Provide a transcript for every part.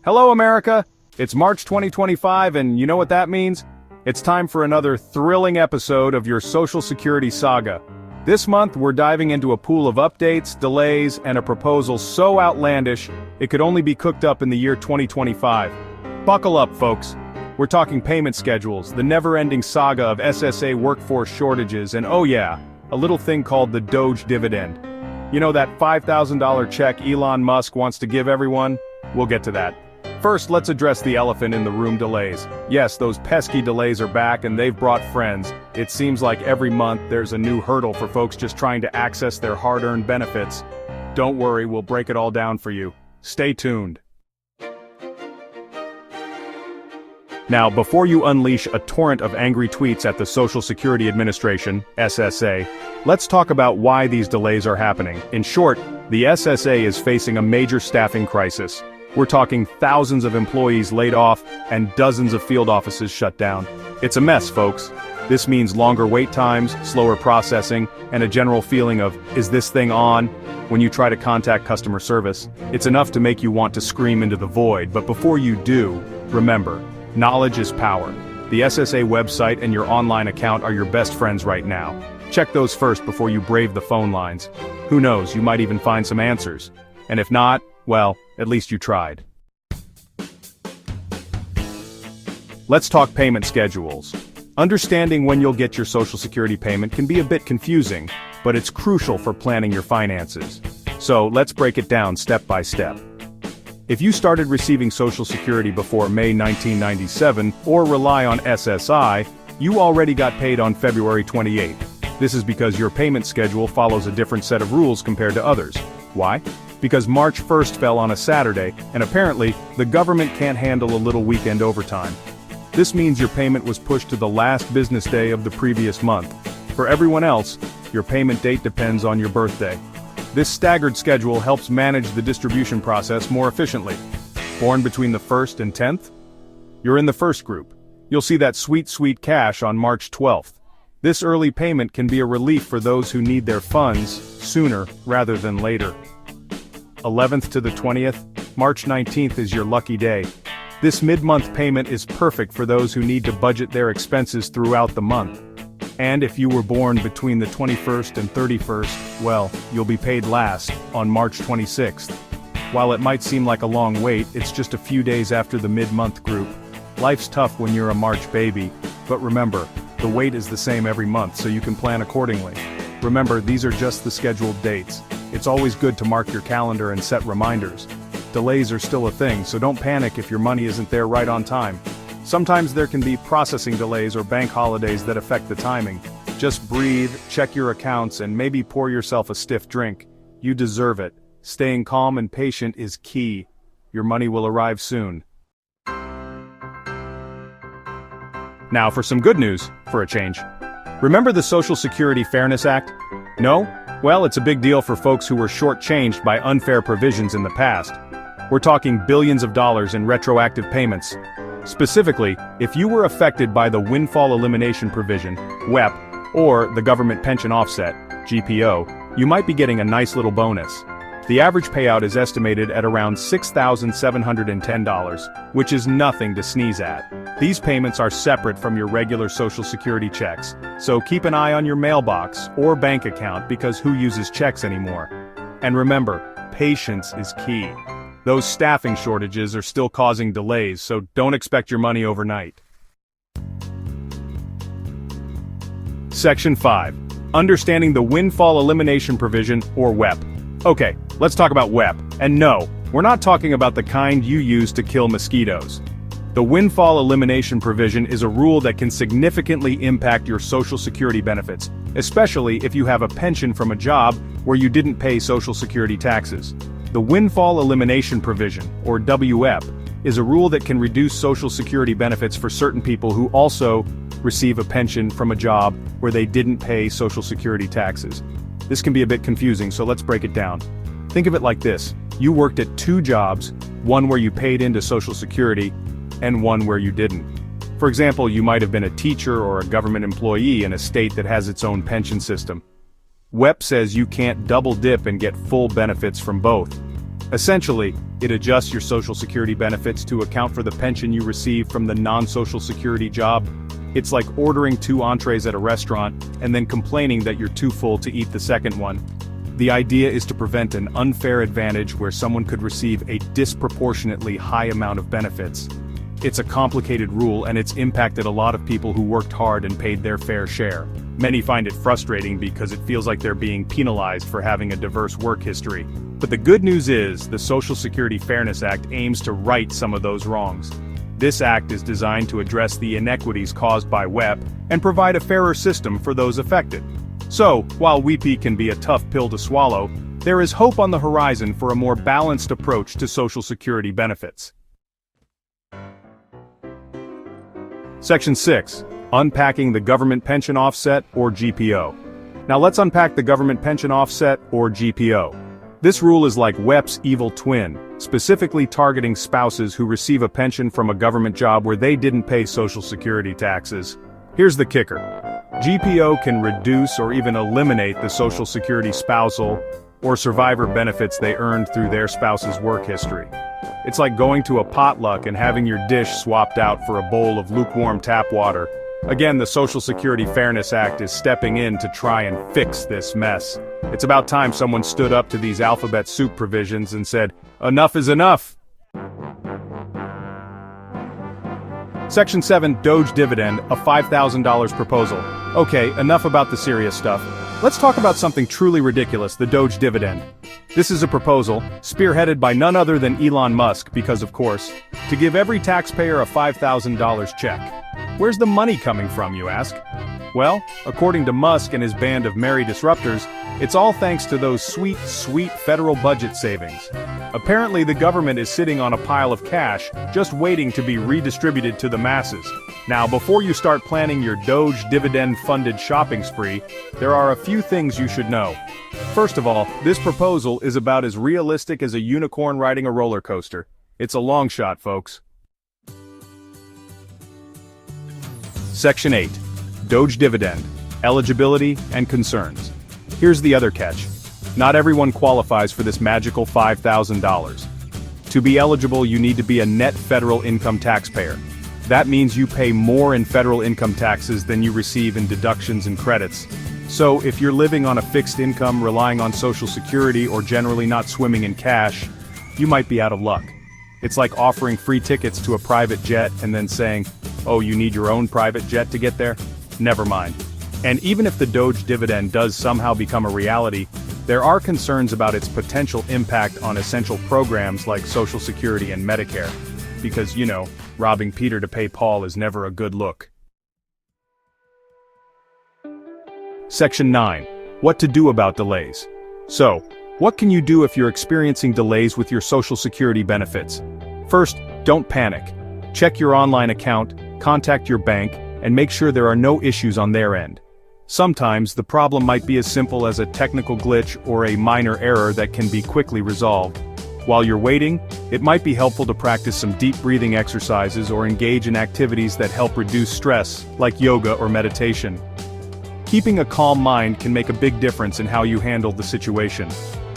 Hello, America! It's March 2025, and you know what that means? It's time for another thrilling episode of your Social Security saga. This month, we're diving into a pool of updates, delays, and a proposal so outlandish, it could only be cooked up in the year 2025. Buckle up, folks. We're talking payment schedules, the never-ending saga of SSA workforce shortages, and oh yeah, a little thing called the Doge dividend. You know that $5,000 check Elon Musk wants to give everyone? We'll get to that. First, let's address the elephant in the room: delays. Yes, those pesky delays are back and they've brought friends. It seems like every month there's a new hurdle for folks just trying to access their hard-earned benefits. Don't worry, we'll break it all down for you. Stay tuned. Now, before you unleash a torrent of angry tweets at the Social Security Administration, SSA, let's talk about why these delays are happening. In short, the SSA is facing a major staffing crisis. We're talking thousands of employees laid off and dozens of field offices shut down. It's a mess, folks. This means longer wait times, slower processing, and a general feeling of, is this thing on? When you try to contact customer service, it's enough to make you want to scream into the void, but before you do, remember, knowledge is power. The SSA website and your online account are your best friends right now. Check those first before you brave the phone lines. Who knows, you might even find some answers. And if not, well, at least you tried. Let's talk payment schedules. Understanding when you'll get your Social Security payment can be a bit confusing, but it's crucial for planning your finances. So let's break it down step by step. If you started receiving Social Security before May 1997 or rely on SSI, you already got paid on February 28th. This is because your payment schedule follows a different set of rules compared to others. Why? Because March 1st fell on a Saturday, and apparently, the government can't handle a little weekend overtime. This means your payment was pushed to the last business day of the previous month. For everyone else, your payment date depends on your birthday. This staggered schedule helps manage the distribution process more efficiently. Born between the 1st and 10th? You're in the first group. You'll see that sweet, sweet cash on March 12th. This early payment can be a relief for those who need their funds sooner rather than later. 11th to the 20th, March 19th is your lucky day. This mid-month payment is perfect for those who need to budget their expenses throughout the month. And if you were born between the 21st and 31st, well, you'll be paid last, on March 26th. While it might seem like a long wait, it's just a few days after the mid-month group. Life's tough when you're a March baby, but remember, the wait is the same every month, so you can plan accordingly. Remember, these are just the scheduled dates. It's always good to mark your calendar and set reminders. Delays are still a thing, so don't panic if your money isn't there right on time. Sometimes there can be processing delays or bank holidays that affect the timing. Just breathe, check your accounts, and maybe pour yourself a stiff drink. You deserve it. Staying calm and patient is key. Your money will arrive soon. Now for some good news, for a change. Remember the Social Security Fairness Act? No? Well, it's a big deal for folks who were shortchanged by unfair provisions in the past. We're talking billions of dollars in retroactive payments. Specifically, if you were affected by the Windfall Elimination Provision, WEP, or the Government Pension Offset, GPO, you might be getting a nice little bonus. The average payout is estimated at around $6,710, which is nothing to sneeze at. These payments are separate from your regular Social Security checks, so keep an eye on your mailbox or bank account because who uses checks anymore? And remember, patience is key. Those staffing shortages are still causing delays, so don't expect your money overnight. Section 5. Understanding the Windfall Elimination Provision, or WEP. Okay, let's talk about WEP. And no, we're not talking about the kind you use to kill mosquitoes. The Windfall Elimination Provision is a rule that can significantly impact your Social Security benefits, especially if you have a pension from a job where you didn't pay Social Security taxes. The Windfall Elimination Provision, or WEP, is a rule that can reduce Social Security benefits for certain people who also receive a pension from a job where they didn't pay Social Security taxes. This can be a bit confusing, so let's break it down. Think of it like this: you worked at two jobs, one where you paid into Social Security, and one where you didn't. For example, you might have been a teacher or a government employee in a state that has its own pension system. WEP says you can't double dip and get full benefits from both. Essentially, it adjusts your Social Security benefits to account for the pension you receive from the non-Social Security job. It's like ordering 2 entrees at a restaurant and then complaining that you're too full to eat the second one. The idea is to prevent an unfair advantage where someone could receive a disproportionately high amount of benefits. It's a complicated rule and it's impacted a lot of people who worked hard and paid their fair share. Many find it frustrating because it feels like they're being penalized for having a diverse work history. But the good news is, the Social Security Fairness Act aims to right some of those wrongs. This act is designed to address the inequities caused by WEP and provide a fairer system for those affected. So, while WEP can be a tough pill to swallow, there is hope on the horizon for a more balanced approach to Social Security benefits. Section 6. Unpacking the Government Pension Offset, or GPO. Now let's unpack the Government Pension Offset, or GPO. This rule is like WEP's evil twin, specifically targeting spouses who receive a pension from a government job where they didn't pay Social Security taxes. Here's the kicker. GPO can reduce or even eliminate the Social Security spousal or survivor benefits they earned through their spouse's work history. It's like going to a potluck and having your dish swapped out for a bowl of lukewarm tap water. Again, the Social Security Fairness Act is stepping in to try and fix this mess. It's about time someone stood up to these alphabet soup provisions and said, "Enough is enough!" Section 7, Doge Dividend, a $5,000 proposal. Okay, enough about the serious stuff. Let's talk about something truly ridiculous, the Doge Dividend. This is a proposal, spearheaded by none other than Elon Musk, because of course, to give every taxpayer a $5,000 check. Where's the money coming from, you ask? Well, according to Musk and his band of merry disruptors, it's all thanks to those sweet, sweet federal budget savings. Apparently the government is sitting on a pile of cash, just waiting to be redistributed to the masses. Now, before you start planning your Doge dividend-funded shopping spree, there are a few things you should know. First of all, this proposal is about as realistic as a unicorn riding a roller coaster. It's a long shot, folks. Section 8. Doge Dividend, Eligibility and Concerns. Here's the other catch. Not everyone qualifies for this magical $5,000. To be eligible, you need to be a net federal income taxpayer. That means you pay more in federal income taxes than you receive in deductions and credits. So, if you're living on a fixed income, relying on Social Security, or generally not swimming in cash, you might be out of luck. It's like offering free tickets to a private jet and then saying, "Oh, you need your own private jet to get there?" Never mind. And even if the Doge dividend does somehow become a reality, there are concerns about its potential impact on essential programs like Social Security and Medicare. Because, you know, robbing Peter to pay Paul is never a good look. Section 9. What to do about delays. So, what can you do if you're experiencing delays with your Social Security benefits? First, don't panic. Check your online account, contact your bank, and make sure there are no issues on their end. Sometimes, the problem might be as simple as a technical glitch or a minor error that can be quickly resolved. While you're waiting, it might be helpful to practice some deep breathing exercises or engage in activities that help reduce stress, like yoga or meditation. Keeping a calm mind can make a big difference in how you handle the situation.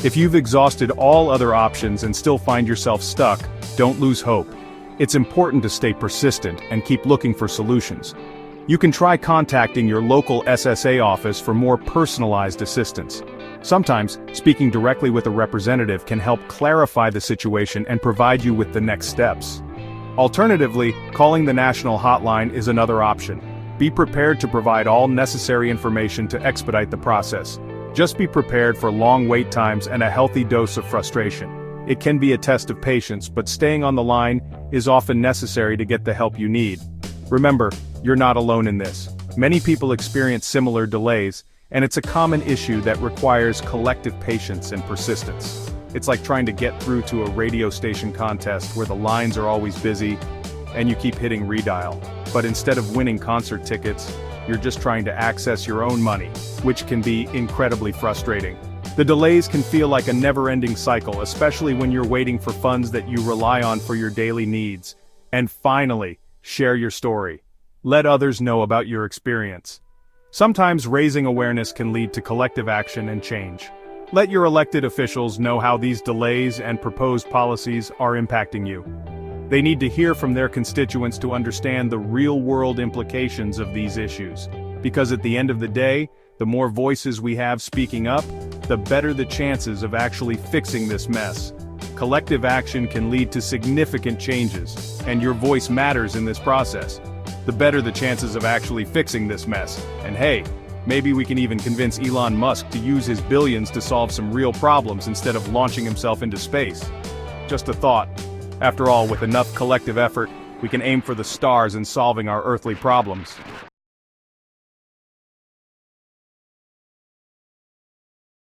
If you've exhausted all other options and still find yourself stuck, don't lose hope. It's important to stay persistent and keep looking for solutions. You can try contacting your local SSA office for more personalized assistance. Sometimes, speaking directly with a representative can help clarify the situation and provide you with the next steps. Alternatively, calling the national hotline is another option. Be prepared to provide all necessary information to expedite the process. Just be prepared for long wait times and a healthy dose of frustration. It can be a test of patience, but staying on the line is often necessary to get the help you need. Remember, you're not alone in this. Many people experience similar delays, and it's a common issue that requires collective patience and persistence. It's like trying to get through to a radio station contest where the lines are always busy, and you keep hitting redial. But instead of winning concert tickets, you're just trying to access your own money, which can be incredibly frustrating. The delays can feel like a never-ending cycle, especially when you're waiting for funds that you rely on for your daily needs. And finally, share your story. Let others know about your experience. Sometimes raising awareness can lead to collective action and change. Let your elected officials know how these delays and proposed policies are impacting you. They need to hear from their constituents to understand the real-world implications of these issues. Because at the end of the day, the more voices we have speaking up, the better the chances of actually fixing this mess. Collective action can lead to significant changes, and your voice matters in this process. The better the chances of actually fixing this mess. And hey, maybe we can even convince Elon Musk to use his billions to solve some real problems instead of launching himself into space. Just a thought. After all, with enough collective effort, we can aim for the stars in solving our earthly problems.